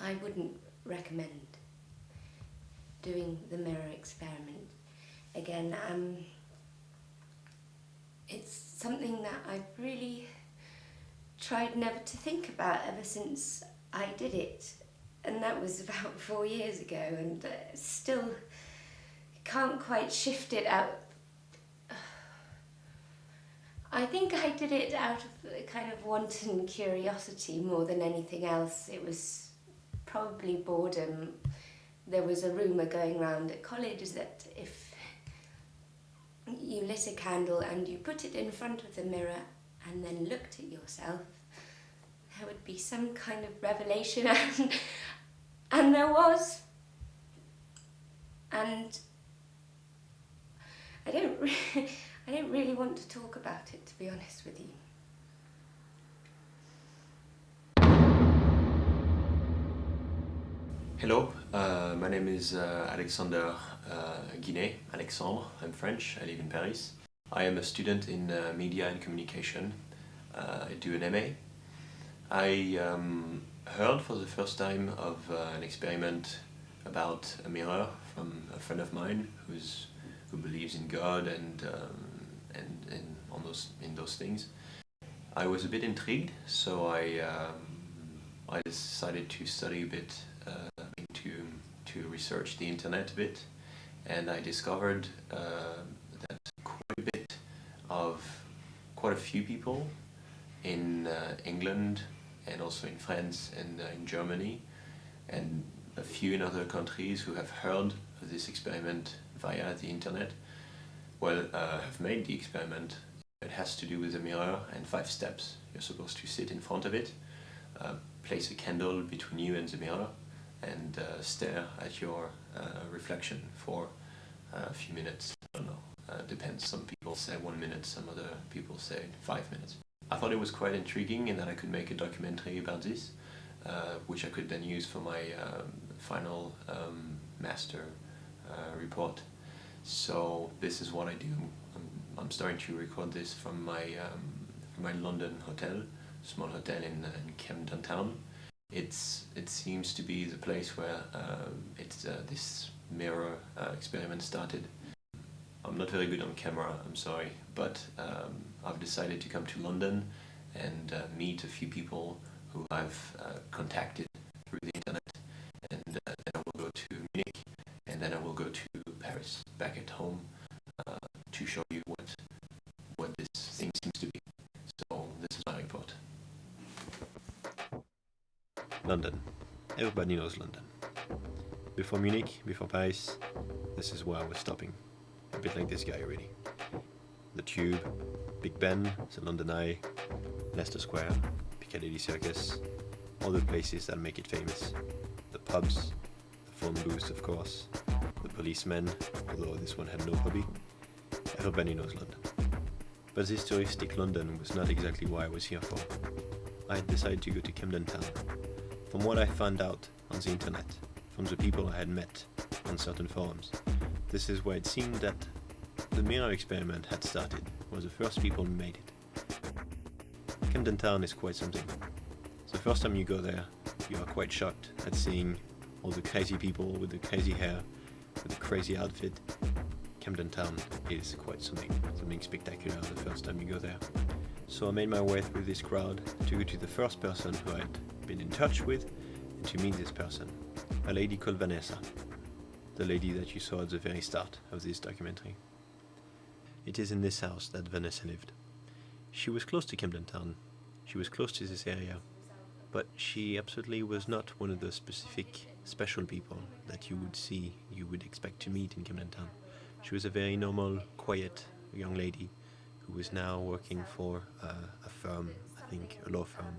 I wouldn't recommend doing the mirror experiment again. It's something that I've really tried never to think about ever since I did it, and that was about 4 years ago, and still can't quite shift it out. I think I did it out of a kind of wanton curiosity more than anything else. It was probably boredom. There was a rumour going round at college that if you lit a candle and you put it in front of the mirror and then looked at yourself, there would be some kind of revelation, and there was. And I don't really want to talk about it, to be honest with you. Hello, my name is Alexander Guinet, Alexandre. I'm French, I live in Paris. I am a student in media and communication. I do an MA. I heard for the first time of an experiment about a mirror from a friend of mine who believes in God and in those things. I was a bit intrigued, so I decided to study a bit, to research the internet a bit, and I discovered that quite a few people in England and also in France and in Germany and a few in other countries who have heard of this experiment via the internet, have made the experiment. It has to do with a mirror and 5 steps. You're supposed to sit in front of it, place a candle between you and the mirror, and stare at your reflection for a few minutes. I don't know, depends. Some people say 1 minute, some other people say 5 minutes. I thought it was quite intriguing and that I could make a documentary about this, which I could then use for my final master report. So this is what I do. I'm starting to record this from my London hotel, small hotel in Camden Town. It seems to be the place where this mirror experiment started. I'm not very good on camera, I'm sorry, but I've decided to come to London and meet a few people who I've contacted through the internet, and then I will go to Munich, and then I will go to Paris, back at home, to show you what this thing seems to be. So this is my report. London. Everybody knows London. Before Munich, before Paris, this is where I was stopping. A bit like this guy, really. The Tube, Big Ben, the London Eye, Leicester Square, Piccadilly Circus, all the places that make it famous. The pubs, the phone booths, of course, the policemen, although this one had no hobby. Everybody knows London. But this touristic London was not exactly what I was here for. I had decided to go to Camden Town. From what I found out on the internet, from the people I had met on certain forums, this is where it seemed that the mirror experiment had started, where the first people made it. Camden Town is quite something. The first time you go there, you are quite shocked at seeing all the crazy people with the crazy hair, with the crazy outfit. Camden Town is quite something spectacular the first time you go there. So I made my way through this crowd to go to the first person who I had been in touch with and to meet this person, a lady called Vanessa, the lady that you saw at the very start of this documentary. It is in this house that Vanessa lived. She was close to Camden Town, she was close to this area, but she absolutely was not one of the special people that you would expect to meet in Camden Town. She was a very normal, quiet young lady who was now working for a firm, I think a law firm.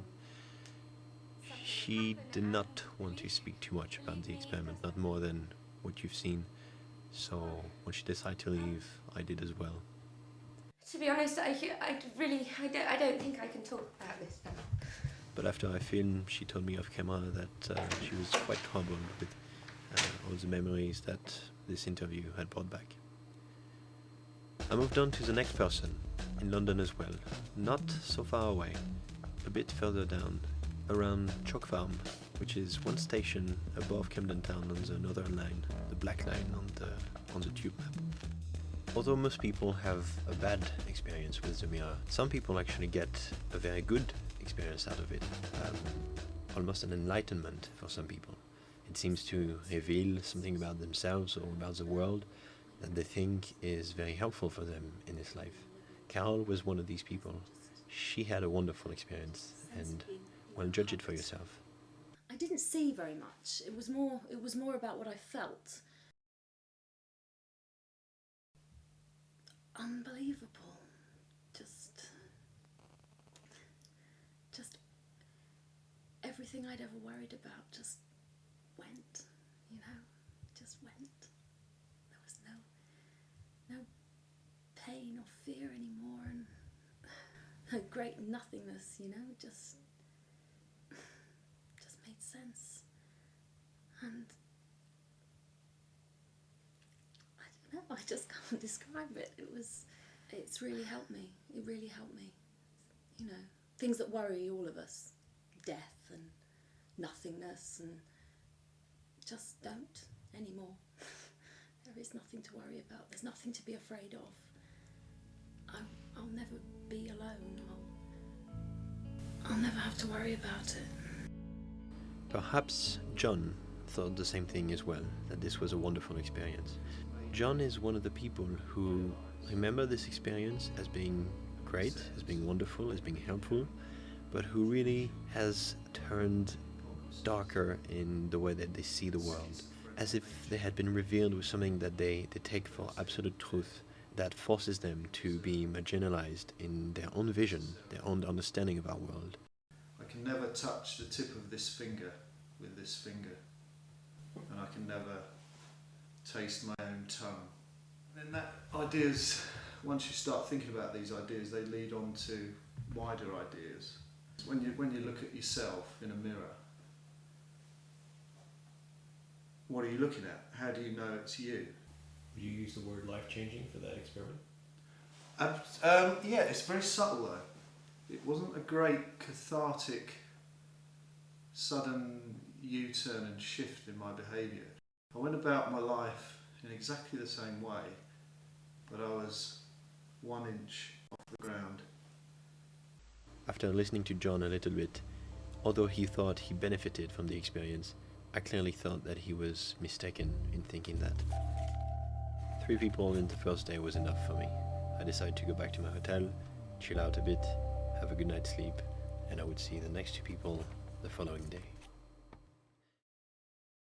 She did not want to speak too much about the experiment, not more than what you've seen. So when she decided to leave, I did as well. To be honest, I don't think I can talk about this now. But after I filmed, she told me off camera that she was quite troubled with all the memories that this interview had brought back. I moved on to the next person, in London as well, not so far away, a bit further down, around Chalk Farm, which is one station above Camden Town on the Northern Line, the black line on the tube map. Although most people have a bad experience with the mirror, some people actually get a very good experience out of it, almost an enlightenment for some people. It seems to reveal something about themselves or about the world that they think is very helpful for them in this life. Carol was one of these people. She had a wonderful experience, and well, judge it for yourself. I didn't see very much. It was more about what I felt. Unbelievable. Just everything I'd ever worried about just went, just went. There was no pain or fear anymore, and a great nothingness, just made sense. And I don't know, I just can't describe it. It's really helped me. It really helped me. Things that worry all of us, death and nothingness, and just don't anymore. There is nothing to worry about. There's nothing to be afraid of. I'll never be alone. I'll never have to worry about it. Perhaps John thought the same thing as well, that this was a wonderful experience. John is one of the people who remember this experience as being great, as being wonderful, as being helpful, but who really has turned darker in the way that they see the world, as if they had been revealed with something that they take for absolute truth, that forces them to be marginalized in their own vision, their own understanding of our world. I can never touch the tip of this finger with this finger, and I can never taste my own tongue. And then once you start thinking about these ideas, they lead on to wider ideas. When you look at yourself in a mirror, what are you looking at? How do you know it's you? Would you use the word life-changing for that experiment? Yeah, it's very subtle though. It wasn't a great cathartic, sudden U-turn and shift in my behaviour. I went about my life in exactly the same way, but I was 1 inch off the ground. After listening to John a little bit, although he thought he benefited from the experience, I clearly thought that he was mistaken in thinking that. 3 people in the first day was enough for me. I decided to go back to my hotel, chill out a bit, have a good night's sleep, and I would see the next 2 people the following day.